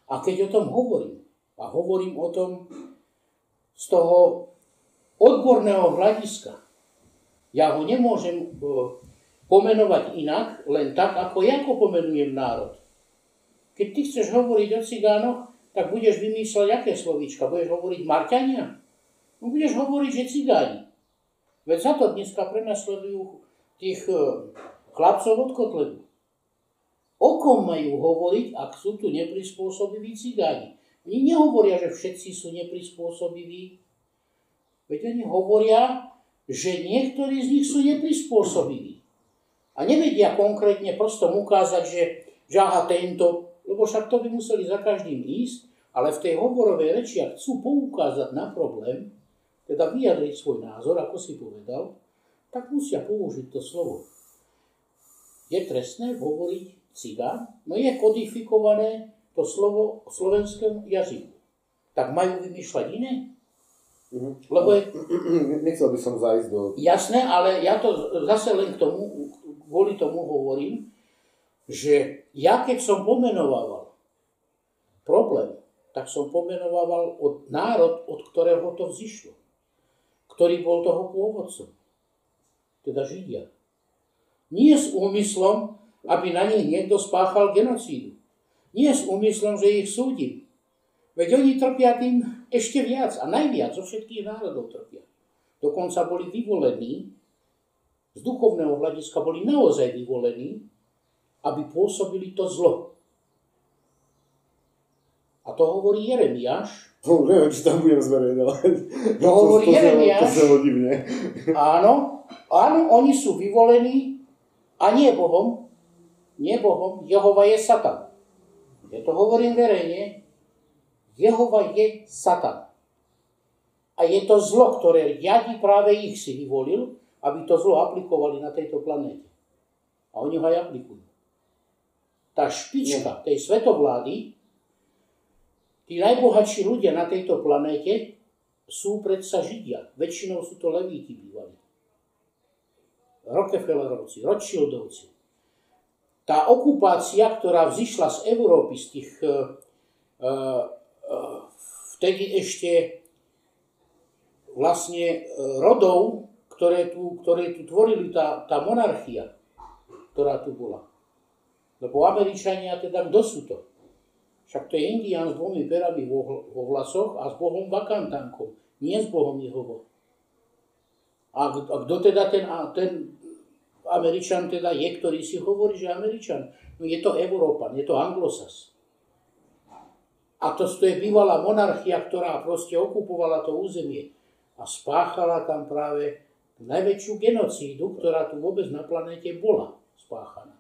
A keď o tom hovorím, a hovorím o tom z toho odborného hľadiska, ja ho nemôžem pomenovať inak, len tak, ako ja ho pomenujem národ. Keď ty chceš hovoriť o cigánoch, tak budeš vymýšľať aké slovíčka? Budeš hovoriť Marťania? No budeš hovoriť, že cigáni. Veď za to dneska prenasledujú tých chlapcov od Kotlebu. O kom majú hovoriť, ak sú tu neprispôsobiví cigáni? Oni nehovoria, že všetci sú neprispôsobiví. Veď oni hovoria, že niektorí z nich sú neprispôsobiví. A nevedia konkrétne prstom ukázať, že aha, tento, lebo však to by museli za každým ísť, ale v tej hovorovej reči, ak chcú poukázať na problém, teda vyjadriť svoj názor, ako si povedal, tak musia použiť to slovo. Je trestné hovoriť cigán? No je kodifikované to slovo v slovenskom jazyku. Tak majú vymýšľať iné? Lebo nechcel by som zájsť do... Jasné, ale ja to zase len kvôli tomu hovorím, že ja keď som pomenovával problém, tak som pomenovával národ, od ktorého to vzišlo, ktorý bol toho pôvodcom, teda Židia. Nie s úmyslom, aby na nich niekto spáchal genocídu. Nie s úmyslom, že ich súdim. Veď oni trpia tým ešte viac a najviac zo všetkých národov trpia. Dokonca boli vyvolení, z duchovného hľadiska boli naozaj vyvolení, aby pôsobili to zlo. A to hovorí Jeremiáš. No, neviem, či tam budem zverejňovať. To hovorí Jeremiáš. To sa divne. Áno, oni sú vyvolení a nie Bohom. Nie Bohom. Jehova je Satan. Ja to hovorím verejne. Jehova je Satan. A je to zlo, ktoré riadi práve ich si vyvolil, aby to zlo aplikovali na tejto planéte. A oni ho aj aplikujú. Tá špička tej svetovlády, tí najbohatší ľudia na tejto planéte sú predsa Židia. Väčšinou sú to Levíti bývali. Rockefellerovci, Rothschildovci. Tá okupácia, ktorá vzýšla z Európy, z tých vtedy ešte vlastne rodov, ktoré tu tvorili tá monarchia, ktorá tu bola. Lebo Američania, teda kto sú to? Však to je Indián s 2 perami vo vlasoch a s bohom Vakantankom, nie s bohom Jehovom. A kto teda ten Američan teda je, ktorý si hovorí, že Američan? No je to Európan, je to Anglosas. A to je bývalá monarchia, ktorá proste okupovala to územie a spáchala tam práve najväčšiu genocídu, ktorá tu vôbec na planéte bola spáchaná.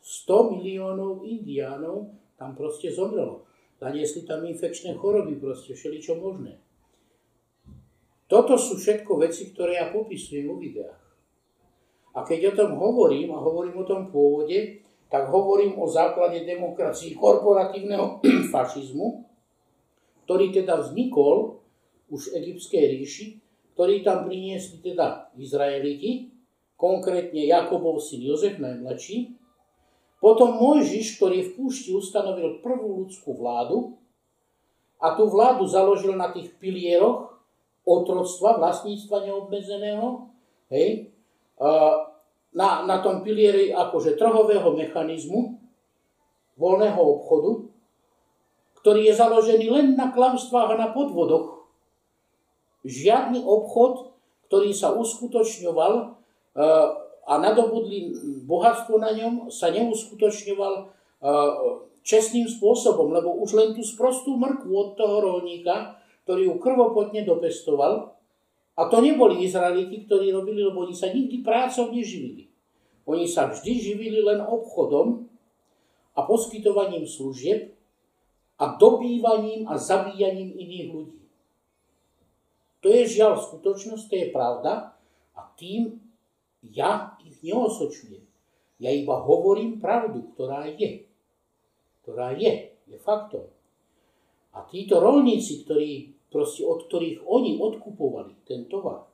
100 miliónov Indiánov tam proste zomrelo. Zaniesli tam infekčné choroby, proste všeličo možné. Toto sú všetko veci, ktoré ja popisujem vo videách. A keď o tom hovorím, a hovorím o tom pôvode, tak hovorím o základe demokracii korporatívneho fašizmu, ktorý teda vznikol už v Egyptskej ríši, ktorý tam priniesli teda Izraeliti, konkrétne Jakobov syn Jozef najmladší, potom Mojžiš, ktorý v púšti ustanovil prvú ľudskú vládu a tú vládu založil na tých pilieroch otroctva, vlastníctva neobmedzeného, hej, na tom pilieri akože trhového mechanizmu, voľného obchodu, ktorý je založený len na klamstvách a na podvodoch. Žiadny obchod, ktorý sa uskutočňoval a nadobudli bohatstvo na ňom, sa neuskutočňoval čestným spôsobom, lebo už len tú sprostú mrkvu od toho roľníka, ktorý ju krvopotne dopestoval, a to neboli Izraeliti, ktorí robili, lebo oni sa nikdy prácou neživili. Oni sa vždy živili len obchodom a poskytovaním služieb a dobývaním a zabíjaním iných ľudí. To je žiaľ skutočnosť, to je pravda a tým ja ich neosočujem. Ja iba hovorím pravdu, ktorá je. Ktorá je faktom. A títo roľníci, od ktorých oni odkupovali ten tovar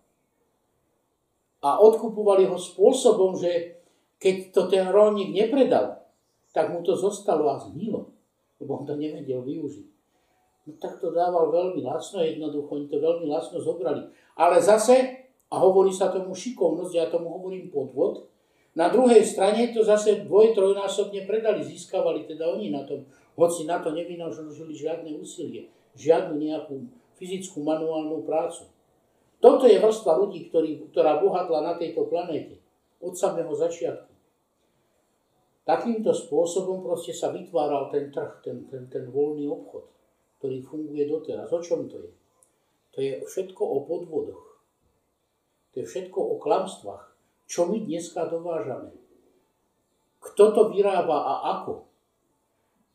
a odkupovali ho spôsobom, že keď to ten roľník nepredal, tak mu to zostalo a zhnilo. lebo on to nevedel využiť. No tak to dával veľmi lacno, jednoducho, oni to veľmi lacno zobrali. Ale zase, a hovorí sa tomu šikovnosť, ja tomu hovorím podvod, na druhej strane to zase trojnásobne predali, získavali teda oni na tom, hoci na to nevynaložili žiadne úsilie, žiadnu nejakú fyzickú manuálnu prácu. Toto je vrstva ľudí, ktorá bohatla na tejto planéte od samého začiatku. Takýmto spôsobom proste sa vytváral ten trh, ten voľný obchod, ktorý funguje doteraz. O čom to je? To je všetko o podvodoch. To je všetko o klamstvách. Čo my dneska dovážame? Kto to vyrába a ako?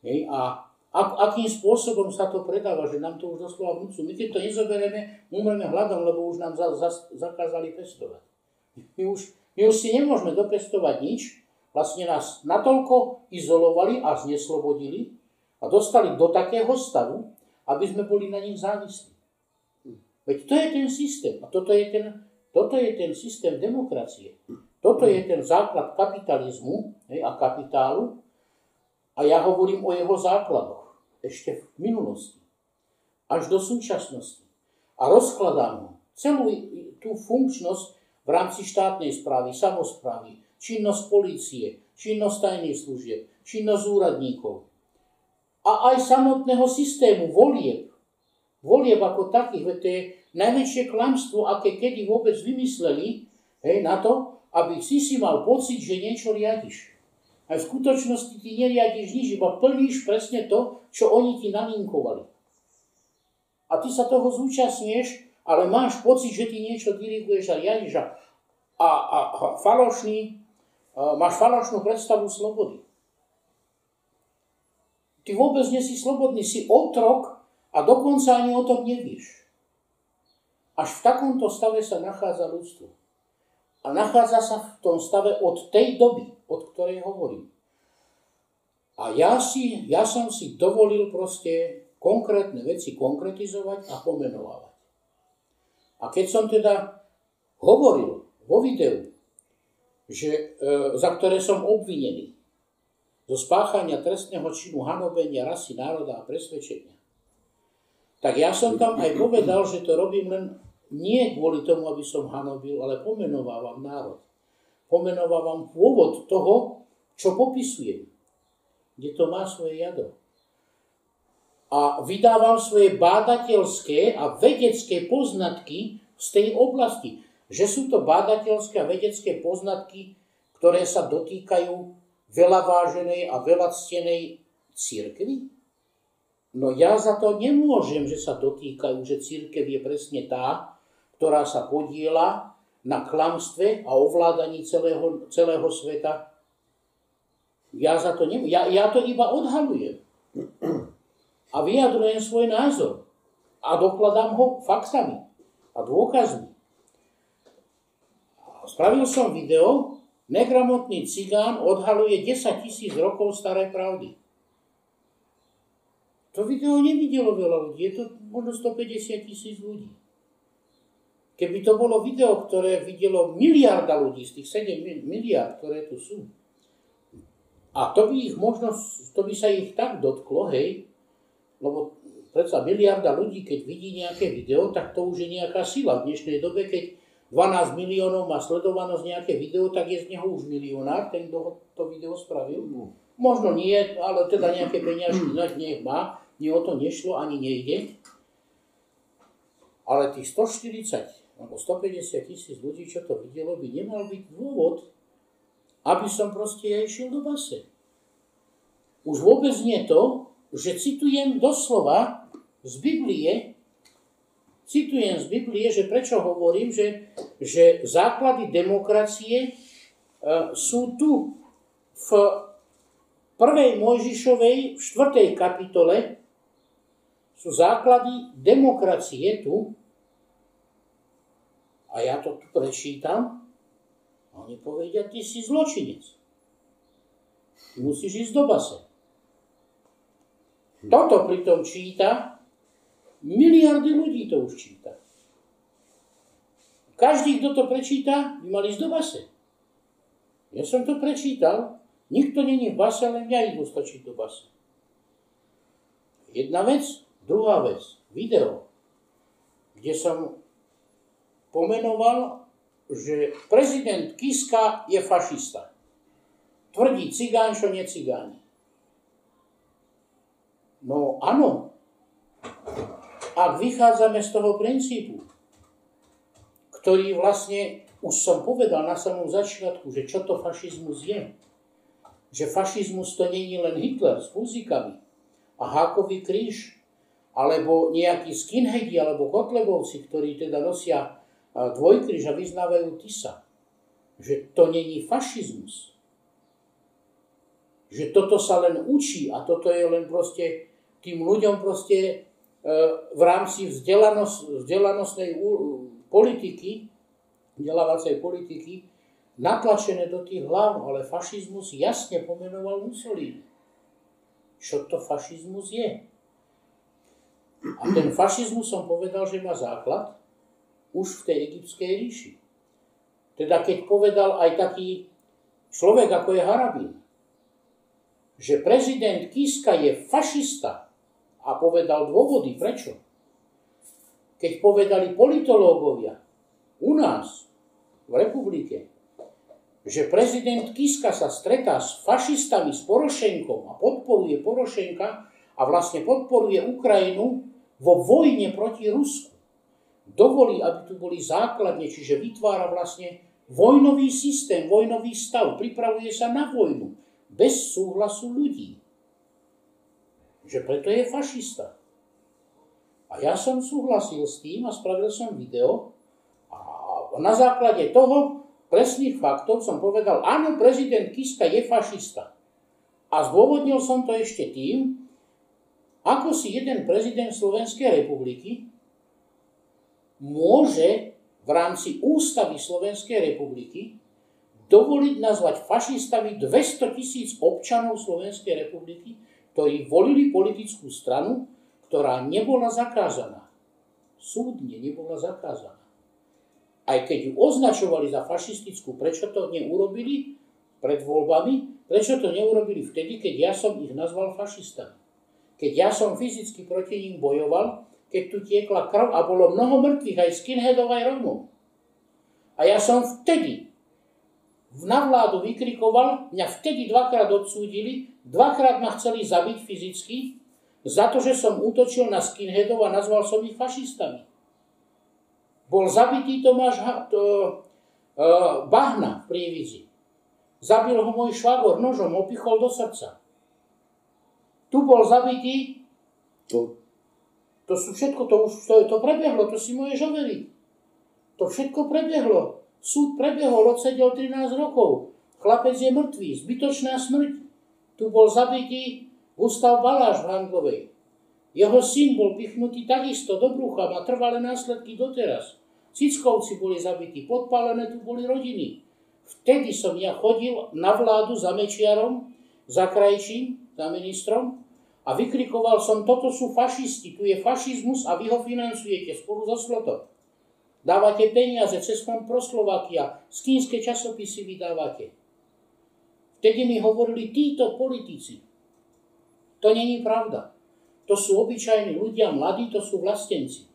Hej? A akým spôsobom sa to predáva, že nám to už doslova vnúcu. My keď to nezoberieme, umreme hladom, lebo už nám zakázali pestovať. My už si nemôžeme dopestovať nič. Vlastne nás natoľko izolovali a zneslobodili a dostali do takého stavu, aby sme boli na nich závislí. Veď to je ten systém. A toto je ten systém demokracie. Toto je ten základ kapitalizmu a kapitálu. A ja hovorím o jeho základoch. Ešte v minulosti. Až do súčasnosti. A rozkladám ho. Celú tú funkčnosť v rámci štátnej správy, samosprávy, činnosť polície, činnosť tajných služieb, činnosť úradníkov. A aj samotného systému volieb. Volieb ako takých, veď to je najväčšie klamstvo, aké kedy vôbec vymysleli, na to, aby si mal pocit, že niečo riadiš. Aj v skutočnosti ty neriadiš nič, iba plníš presne to, čo oni ti nalinkovali. A ty sa toho zúčastňuješ, ale máš pocit, že ty niečo diriguješ a riadiš a máš falošnú predstavu slobody. Ty vôbec nie si slobodný, si otrok a dokonca ani o tom nevieš. Až v takomto stave sa nachádza ľudstvo. A nachádza sa v tom stave od tej doby, od ktorej hovorím. A ja som si dovolil proste konkrétne veci konkretizovať a pomenovávať. A keď som teda hovoril vo videu, za ktoré som obvinený zo spáchania trestného činu hanobenia rasy, národa a presvedčenia, tak ja som tam aj povedal, že to robím len nie kvôli tomu, aby som hanobil, ale pomenovávam národ. Pomenovávam pôvod toho, čo popisujem, kde to má svoje jadro. A vydávam svoje bádateľské a vedecké poznatky z tej oblasti. Že sú to bádateľské a vedecké poznatky, ktoré sa dotýkajú veľa váženej a veľa ctenej cirkvi. No ja za to nemôžem, že sa dotýkajú, že cirkev je presne tá, ktorá sa podieľa na klamstve a ovládaní celého sveta. Ja za to nemôžem. Ja to iba odhalujem. A vyjadrujem svoj názor. A dokladám ho faktami a dôkazmi. Spravil som video, negramotný cigán odhaluje 10 000 rokov staré pravdy. To video nevidelo veľa ľudí, je to možno 150 000 ľudí. Keby to bolo video, ktoré videlo miliarda ľudí z tých 7 miliard, ktoré tu sú, a to by sa ich tak dotklo, hej, lebo predsa miliarda ľudí, keď vidí nejaké video, tak to už je nejaká sila. V dnešnej dobe, keď 12 miliónov má sledovanosť nejaké video, tak je z neho už milionár, ten, kto to video spravil. Možno nie, ale teda nejaké peniažky nech má, nie o to nešlo, ani nejde. Ale tých 140 alebo 150 000 ľudí, čo to videlo, by nemal byť dôvod, aby som proste ja išiel do base. Už vôbec nie to, že citujem doslova z Biblie, že prečo hovorím, že základy demokracie sú tu v 1. Mojžišovej 4. kapitole, sú základy demokracie tu, a ja to tu prečítam, a oni povedia, ty si zločinec. Ty musíš ísť do base. Toto pritom číta, miliardy ľudí to už číta. Každý, kto to prečíta, by mal ísť do base. Ja som to prečítal, nikto není v base, ale mňa idú stačiť do base. Jedna vec. Druhá vec. Video, kde som pomenoval, že prezident Kiska je fašista. Tvrdí cigán, čo nie cigáni. No áno. Ak vychádzame z toho princípu, ktorý vlastne, už som povedal na samom začiatku, že čo to fašizmus je. Že fašizmus to nie je len Hitler s fúzikami a hákový kríž, alebo nejakí skinheadi, alebo kotlebovci, ktorí teda nosia dvojkríž a vyznávajú Tisa. Že to nie je fašizmus. Že toto sa len učí a toto je len proste tým ľuďom proste v rámci vzdelanostnej politiky, vzdelávacej politiky, natlačené do tých hlav, ale fašizmus jasne pomenoval Mussolini. Čo to fašizmus je? A ten fašizmus som povedal, že má základ už v tej egyptskej ríši. Teda keď povedal aj taký človek, ako je Harabin, že prezident Kiska je fašista a povedal dôvody, prečo. Keď povedali politológovia u nás v republike, že prezident Kiska sa stretá s fašistami, s Porošenkom a podporuje Porošenka a vlastne podporuje Ukrajinu vo vojne proti Rusku. Dovolí, aby tu boli základne, čiže vytvára vlastne vojnový systém, vojnový stav, pripravuje sa na vojnu bez súhlasu ľudí. Že preto je fašista. A ja som súhlasil s tým a spravil som video a na základe toho presných faktov som povedal, áno, prezident Kiska je fašista. A zdôvodnil som to ešte tým, ako si jeden prezident Slovenskej republiky môže v rámci ústavy Slovenskej republiky dovoliť nazvať fašistami 200 000 občanov Slovenskej republiky, ktorí volili politickú stranu, ktorá nebola zakázaná. Súdne nebola zakázaná. Aj keď ju označovali za fašistickú, prečo to neurobili pred voľbami, prečo to neurobili vtedy, keď ja som ich nazval fašistami. Keď ja som fyzicky proti ním bojoval, keď tu tiekla krv a bolo mnoho mŕtvych, aj skinheadov, aj Rómov. A ja som vtedy na vládu vykrikoval, mňa vtedy dvakrát odsúdili, dvakrát ma chceli zabiť fyzicky, za to, že som útočil na skinheadov a nazval som ich fašistami. Bol zabitý Tomáš Bahna v Prievidzi. Zabil ho môj švagor nožom, opichol do srdca. Tu bol zabitý, to sú všetko, to prebehlo, to si môžeš overiť. To všetko prebehlo. Súd prebehol, odsedel 13 rokov. Chlapec je mŕtvý, zbytočná smrť. Tu bol zabitý Gustav Baláš v Hangovej. Jeho syn bol pichnutý takisto do brucha, má trvalé následky doteraz. Cickovci boli zabití, podpálené tu boli rodiny. Vtedy som ja chodil na vládu za Mečiarom, za Krajčím, za ministrom a vykrikoval som, toto sú fašisti, tu je fašizmus a vy ho financujete spolu so Slotom. Dávate peniaze cez Fond pro Slovakia, skínske časopisy vydávate. Vtedy mi hovorili títo politici. To není pravda. To sú obyčajní ľudia, mladí, to sú vlastenci.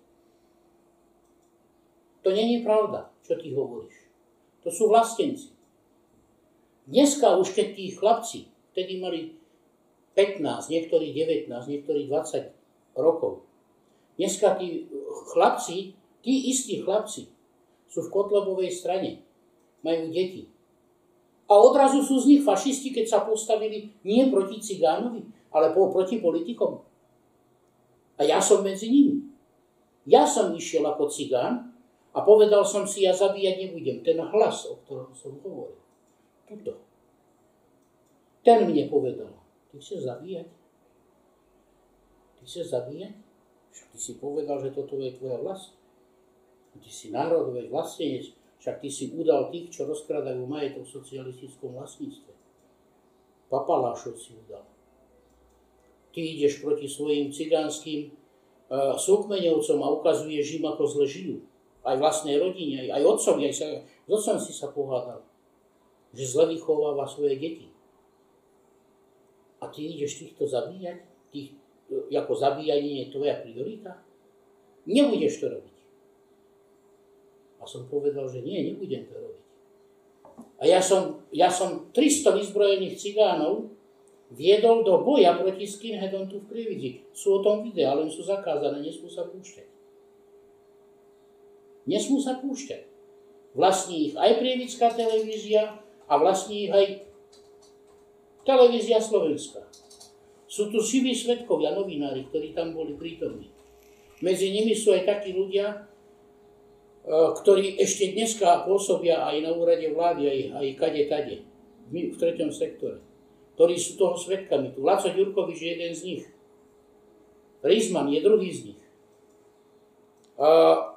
To není pravda, čo ty hovoríš. To sú vlastenci. Dneska už keď tí chlapci, vtedy mali 15, niektorí 19, niektorí 20 rokov. Dneska tí chlapci, tí istí chlapci sú v Kotlebovej strane. Majú deti. A odrazu sú z nich fašisti, keď sa postavili nie proti cigánovi, ale proti politikom. A ja som medzi nimi. Ja som išiel ako cigán a povedal som si, ja zabíjať nebudem. Ten hlas, o ktorom som hovoril. Tuto. Ten mne povedal, ty chceš zabíjať? Ty chceš zabíjať? Však ty si povedal, že toto je tvoja vlast. Ty si národový vlastenec. Však ty si udal tých, čo rozkradajú majetok v socialistickom vlastníctve. Papalášov si udal. Ty ideš proti svojim cigánskym súkmeňovcom a ukazuješ im, ako zle žijú. Aj vlastnej rodine, aj otcom. S otcom si sa pohádal. Že zle vychováva svoje deti. A ty ideš týchto zabíjať? ako zabíjanie je tvoja priorita? Nebudeš to robiť. A som povedal, že nie, nebudem to robiť. A ja som 300 vyzbrojených cigánov viedol do boja proti skinheadom tu v Prievidzi. Sú o tom videá, len sú zakázané, nesmú sa púšťať. Nesmú sa púšťať. Vlastní ich aj Prievická televízia a vlastní ich aj televízia Slovenská. Sú tu siví svedkovia, novinári, ktorí tam boli prítomní. Medzi nimi sú aj takí ľudia, ktorí ešte dneska pôsobia aj na úrade vlády, aj kade-tade, v 3. sektore, ktorí sú toho svedkami. Tu Laco Ďurkovič je jeden z nich. Rizman je druhý z nich.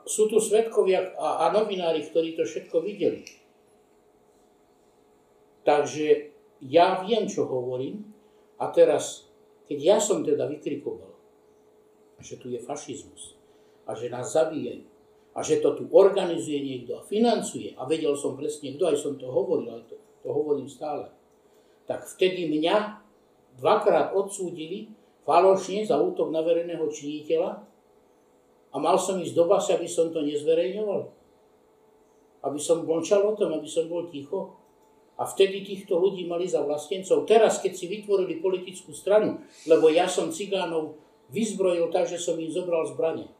Sú tu svedkovia a novinári, ktorí to všetko videli. Takže ja viem, čo hovorím. A teraz, keď ja som teda vykrikoval, že tu je fašizmus a že nás zabíjajú, a že to tu organizuje niekto a financuje, a vedel som presne kto, aj som to hovoril, ale to hovorím stále, tak vtedy mňa dvakrát odsúdili falošne za útok na verejného činiteľa a mal som ísť do basy, aby som to nezverejňoval. Aby som mlčal o tom, aby som bol ticho. A vtedy týchto ľudí mali za vlastencov. Teraz, keď si vytvorili politickú stranu, lebo ja som cigánov vyzbrojil tak, že som im zobral zbrane.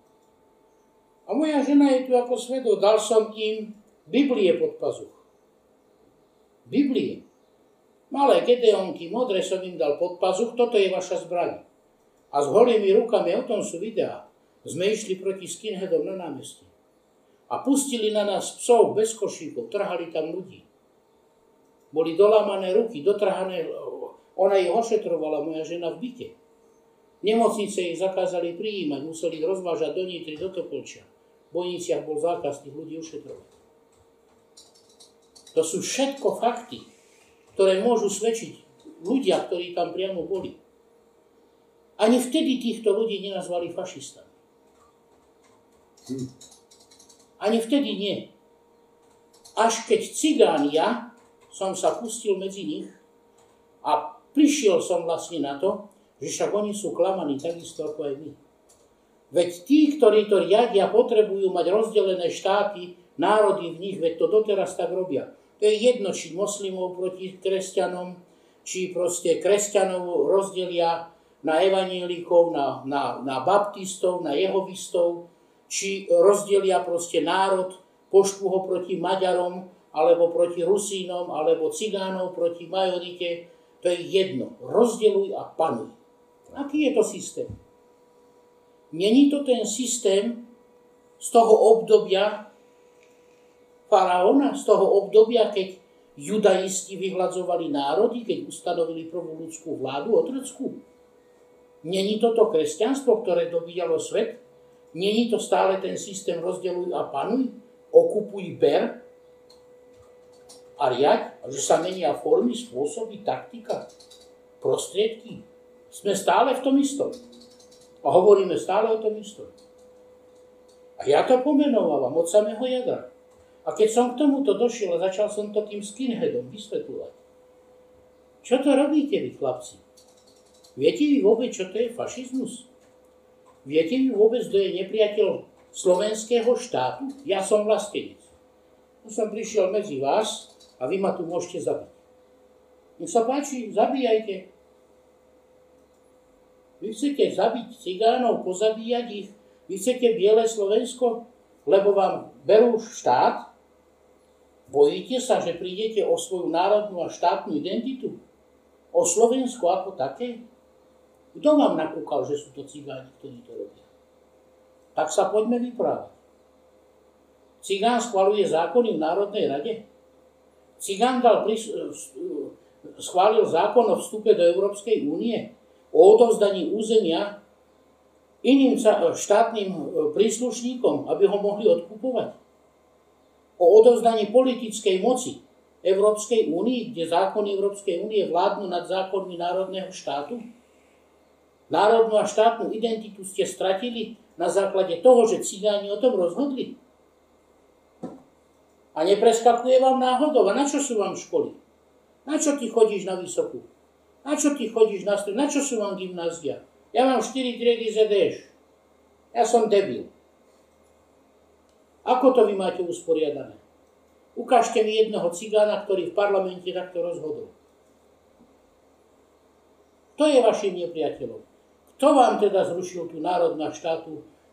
A moja žena je tu ako svedok. Dal som im Biblie pod pazuch. Biblie. Malé gedeonky, modré som im dal pod pazuch. Toto je vaša zbraň. A s holými rukami, o tom sú videá, sme išli proti skinheadom na námestí. A pustili na nás psov bez košíkov. Trhali tam ľudí. Boli dolámané ruky, dotrhané. Ona ich ošetrovala, moja žena v byte. Nemocnice ich zakázali prijímať, museli ich rozvážať do Nitry, do Topolčia. V Bojniciach bol zákaz tých ľudí ošetrovať. To sú všetko fakty, ktoré môžu svedčiť ľudia, ktorí tam priamo boli. Ani vtedy týchto ľudí nenazvali fašistami. Ani vtedy nie. Až keď cigán ja som sa pustil medzi nich a prišiel som vlastne na to, že však oni sú klamaní takisto ako aj my. Veď tí, ktorí to riadia, potrebujú mať rozdelené štáty, národy v nich, veď to doteraz tak robia. To je jedno, či moslimov proti kresťanom, či proste kresťanov rozdelia na evanielikov, na baptistov, na jehovistov, či rozdelia proste národ, poštvú ho proti Maďarom, alebo proti Rusínom, alebo cigánov proti majorite. To je jedno. Rozdeľuj a panuj. Aký je to systém? Není to ten systém z toho obdobia faraóna, z toho obdobia, keď judaisti vyhľadzovali národy, keď ustanovili prvú ľudskú vládu otrockú? Není toto kresťanstvo, ktoré dobíjalo svet? Není to stále ten systém rozdeľuj a panuj? Okupuj, ber a riaď? A že sa menia formy, spôsoby, taktika, prostriedky? Sme stále v tom istom. A hovoríme stále o tom istom. A ja to pomenovávam od samého jadra. A keď som k tomuto došiel a začal som to tým skinheadom vysvetľovať. Čo to robíte vy, chlapci? Viete vy vôbec, čo to je fašizmus? Viete vy vôbec, kto je nepriateľ slovenského štátu? Ja som vlastenec. Ja som prišiel medzi vás a vy ma tu môžete zabiť. Nech sa páči, zabíjajte. Vy chcete zabiť cigánov, pozabíjať ich? Vy chcete biele Slovensko, lebo vám berú štát? Bojíte sa, že prídete o svoju národnú a štátnu identitu? O Slovensko ako také? Kto vám nakúkal, že sú to cigáni, ktorí to robia? Tak sa poďme vyprávať. Cigán schvaľuje zákony v Národnej rade? Cigán schválil zákon o vstupe do Európskej únie, o odovzdaní územia iným štátnym príslušníkom, aby ho mohli odkupovať. O odovzdaní politickej moci Európskej únii, kde zákony Európskej únie vládnu nad zákonmi národného štátu. Národnú a štátnu identitu ste stratili na základe toho, že cigáni o tom rozhodli. A nepreskakuje vám náhodou. A na čo sú vám školy? Na čo ty chodíš na vysokú? Na čo ty chodíš na stred? Na čo sú vám gymnázia? Ja mám 4 triedy ZDŠ. Ja som debil. Ako to vy máte usporiadané? Ukážte mi jedného cigána, ktorý v parlamente takto rozhodol. Kto je vašim nepriateľom? Kto vám teda zrušil tú národnú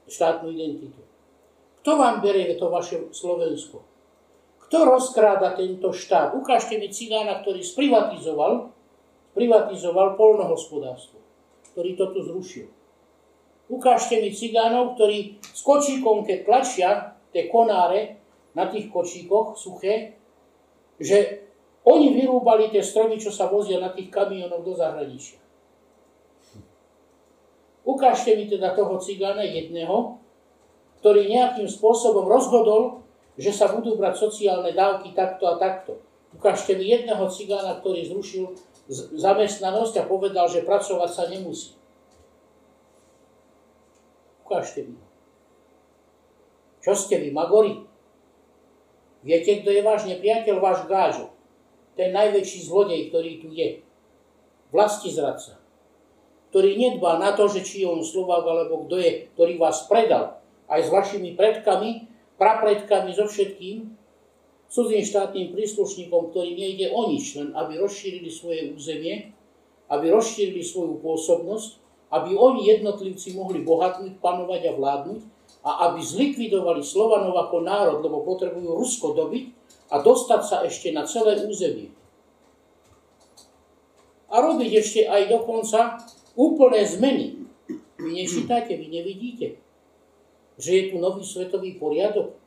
štátnu identitu? Kto vám berie to vaše Slovensko? Kto rozkráda tento štát? Ukážte mi cigána, ktorý sprivatizoval poľnohospodárstvo, ktorý to tu zrušil. Ukážte mi cigánov, ktorí s kočíkom, keď tlačia tie konáre na tých kočíkoch suché, že oni vyrúbali tie stromy, čo sa vozia na tých kamionoch do zahraničia. Ukážte mi teda toho cigána jedného, ktorý nejakým spôsobom rozhodol, že sa budú brať sociálne dávky takto a takto. Ukážte mi jedného cigána, ktorý zrušil zamestnanosť a povedal, že pracovať sa nemusí. Ukážte mi. Čo ste vy, magori? Viete, kto je váš nepriateľ? Váš Gážo. Ten najväčší zlodej, ktorý tu je. Vlastizradca. Ktorý nedbá na to, že či je on Slovák, alebo kto je, ktorý vás predal. Aj s vašimi predkami, prapredkami, so všetkým. Cudzým štátnym príslušníkom, ktorým nejde o nič, len aby rozšírili svoje územie, aby rozšírili svoju pôsobnosť, aby oni jednotlivci mohli bohatnúť, panovať a vládnuť, a aby zlikvidovali Slovanov ako národ, lebo potrebujú Rusko dobiť a dostať sa ešte na celé územie. A robiť ešte aj dokonca úplné zmeny. Vy nečítate, vy nevidíte, že je tu nový svetový poriadok,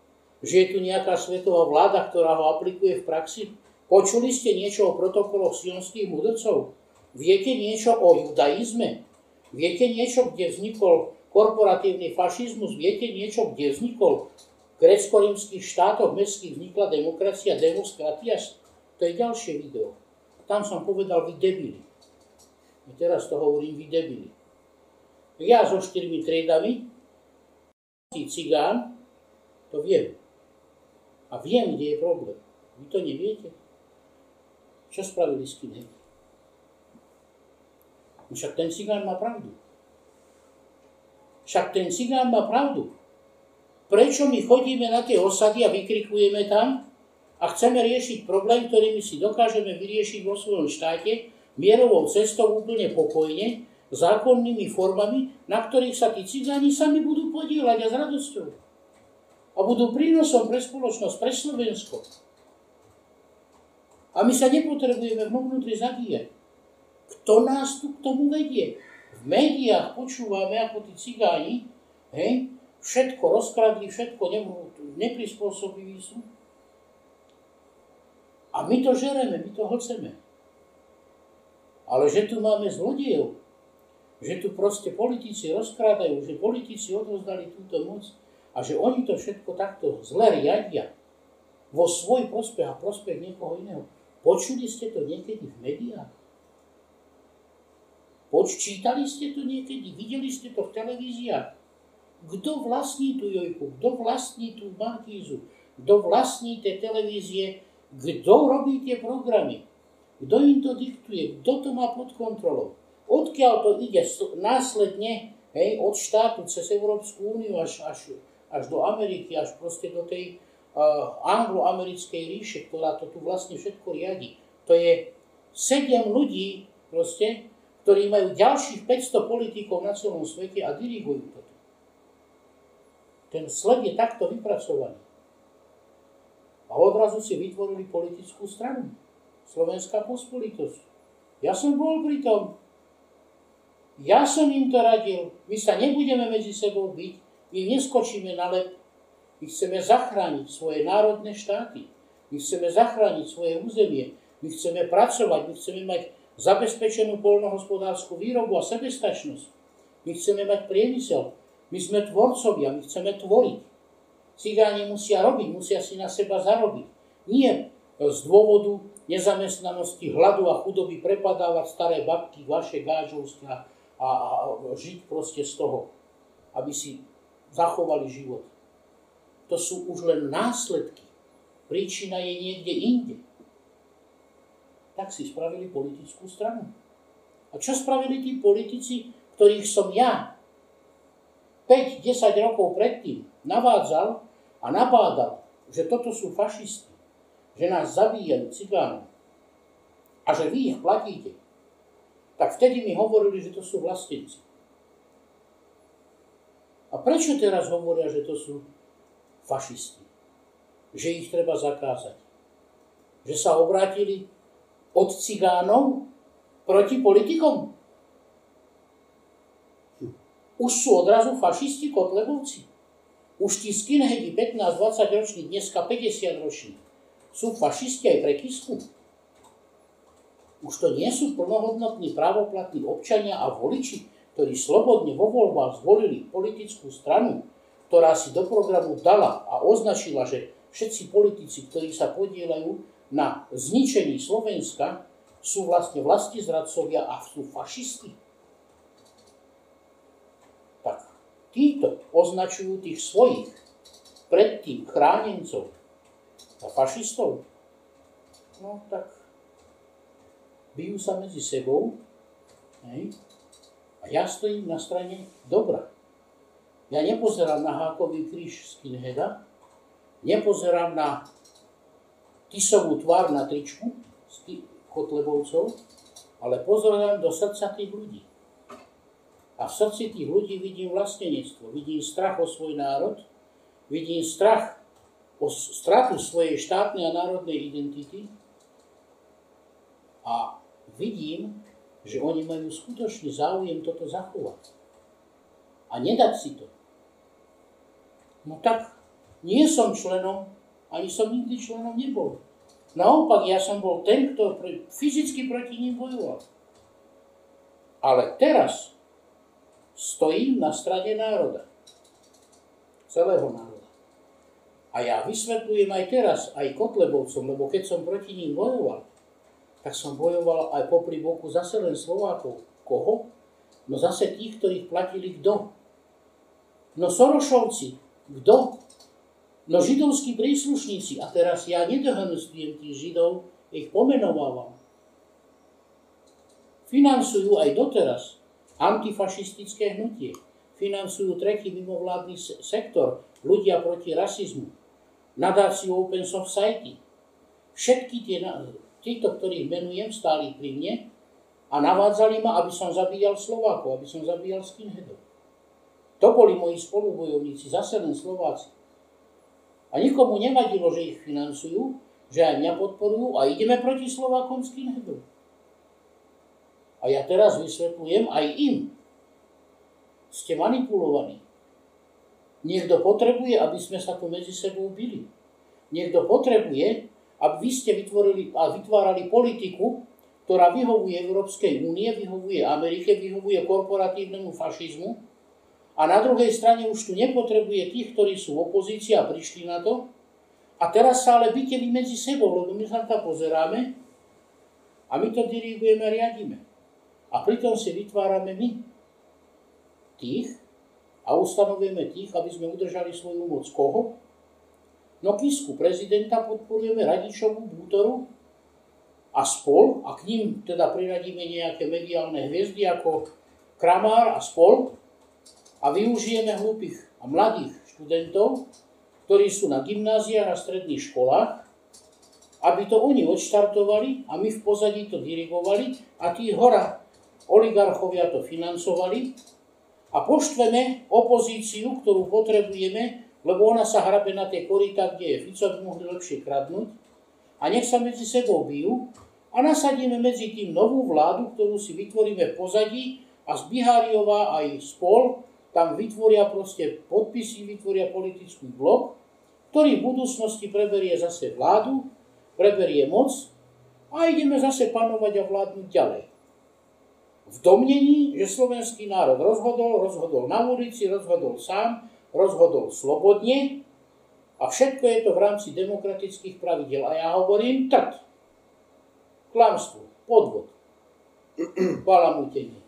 že je tu nejaká svetová vláda, ktorá ho aplikuje v praxi. Počuli ste niečo o protokoloch sionských mudrcov? Viete niečo o judaizme? Viete niečo, kde vznikol korporatívny fašizmus? Viete niečo, kde vznikol v grécko-rímskych štátoch mestských vznikla demokracia, demos kratias? To je ďalšie video. Tam som povedal, vy debili. A teraz to hovorím, vy debili. Ja so 4 triedami, cigán, to viem. A viem, kde je problém. Vy to neviete? Čo spravili s tým? Však ten cigán má pravdu. Prečo my chodíme na tie osady a vykrikujeme tam a chceme riešiť problém, ktorý my si dokážeme vyriešiť vo svojom štáte mierovou cestou úplne pokojne, zákonnými formami, na ktorých sa tí cigáni sami budú podieľať a s radosťou. A budú prínosom pre spoločnosť, pre Slovensko. A my sa nepotrebujeme vnútri zabíjať. Kto nás tu k tomu vedie? V médiách počúvame, ako tí cigáni, všetko rozkradli, všetko neprispôsobiví sú. A my to žereme, my to chceme. Ale že tu máme zlodejov, že tu proste politici rozkrádajú, že politici odovzdali túto moc a že oni to všetko takto zle riadia vo svoj prospech a prospech niekoho iného. Počuli ste to niekedy v médiách? Čítali ste to niekedy? Videli ste to v televíziách? Kto vlastní tú Jojku? Kto vlastní tú Markízu? Kto vlastní tie televízie? Kto robí tie programy? Kto im to diktuje? Kto to má pod kontrolou? Odkiaľ to ide následne od štátu cez Európsku úniu až do Ameriky, až proste do tej anglo-americkej ríše, ktorá to tu vlastne všetko riadi. To je 7 ľudí proste, ktorí majú ďalších 500 politikov na celom svete a dirigujú to. Ten sled je takto vypracovaný. A odrazu si vytvorili politickú stranu. Slovenská pospolitosť. Ja som bol pri tom. Ja som im to radil. My sa nebudeme medzi sebou byť. My neskočíme na lep. My chceme zachrániť svoje národné štáty. My chceme zachrániť svoje územie. My chceme pracovať. My chceme mať zabezpečenú poľnohospodárskú výrobu a sebestačnosť. My chceme mať priemysel. My sme tvorcovia. My chceme tvoriť. Cigáni musia robiť. Musia si na seba zarobiť. Nie z dôvodu nezamestnanosti, hladu a chudoby prepadávať staré babky, vaše gážovské a žiť proste z toho, aby si zachovali život. To sú už len následky. Príčina je niekde inde. Tak si spravili politickú stranu. A čo spravili tí politici? ktorých som ja 5-10 rokov predtým navádzal a nabádal, že toto sú fašisti, že nás zabíjajú cigánov a že vy ich platíte, tak vtedy mi hovorili, že to sú vlastenci. A prečo teraz hovoria, že to sú fašisti? Že ich treba zakázať. Že sa obrátili od cigánov proti politikom. Už sú odrazu fašisti Kotlebovci. Už tí skinheadi 15-20 roční, dneska 50 roční, sú fašisti aj pre Kisku. Už to nie sú plnohodnotní právoplatní občania a voliči, ktorí slobodne vo voľbách zvolili politickú stranu, ktorá si do programu dala a označila, že všetci politici, ktorí sa podieľajú na zničení Slovenska, sú vlastne vlastizradcovia a sú fašisti. Tak títo označujú tých svojich predtým chránencov a fašistov. No tak bijú sa medzi sebou, hej? A ja stojím na strane dobra. Ja nepozerám na hákový kríž skinheada, nepozerám na Tisovú tvár na tričku Kotlebovcov, ale pozerám do srdca tých ľudí. A v srdci tých ľudí vidím vlastenectvo, vidím strach o svoj národ, vidím strach o stratu svojej štátnej a národnej identity a vidím, že oni majú skutočný záujem toto zachovať. A nedať si to. No tak, nie som členom, ani som nikdy členom nebol. Naopak, ja som bol ten, kto fyzicky proti ním bojoval. Ale teraz stojím na strane národa. Celého národa. A ja vysvetľujem aj teraz, aj Kotlebovcom, lebo keď som proti ním bojoval, tak som bojoval aj popri boku zase len Slovákov. Koho? No zase tých, ktorých platili kto? No Sorošovci. Kto? No židovskí príslušníci. A teraz ja nedehonestujem tých Židov, ich pomenovávam. Financujú aj doteraz antifašistické hnutie. Financujú tretí mimovládny sektor, ľudia proti rasizmu, nadáciu Open Society. Všetky títo, ktorých menujem, stáli pri mne a navádzali ma, aby som zabíjal Slovákov, aby som zabíjal skinheadov. To boli moji spolubojovníci, zase len Slováci. A nikomu nevadilo, že ich financujú, že aj mňa podporujú a ideme proti Slovákom skinheadov. A ja teraz vysvetľujem aj im. Ste manipulovaní. Niekto potrebuje, aby sme sa tu medzi sebou bili. Niekto potrebuje, aby vy ste vytvorili a vytvárali politiku, ktorá vyhovuje Európskej únie, vyhovuje Amerike, vyhovuje korporatívnemu fašizmu a na druhej strane už tu nepotrebuje tých, ktorí sú v opozícii a prišli na to. A teraz sa ale byte vy medzi sebou, lebo my sa tam pozeráme a my to dirigujeme a riadíme. A pritom si vytvárame my tých a ustanovujeme tých, aby sme udržali svoju moc. Koho? No Kisku, prezidenta podporujeme, Radičovú, Bútoru a spol, a k ním teda priradíme nejaké mediálne hviezdy ako Kramár a spol a využijeme hlúpych a mladých študentov, ktorí sú na gymnáziách a stredných školách, aby to oni odštartovali a my v pozadí to dirigovali a tí hora oligarchovia to financovali a poštveme opozíciu, ktorú potrebujeme, lebo ona sa hrabe na tie korytá, kde je Fico, by mohli lepšie kradnúť. A nech sa medzi sebou bijú a nasadíme medzi tým novú vládu, ktorú si vytvoríme v pozadí a z Biháriová aj spol tam vytvoria proste podpisy, vytvoria politický blok, ktorý v budúcnosti preberie zase vládu, preberie moc a ideme zase panovať a vládnuť ďalej. V domnení, že slovenský národ rozhodol na ulici, rozhodol sám, rozhodol slobodne a všetko je to v rámci demokratických pravidel. A ja hovorím klamstvo, podvod, balamútenie.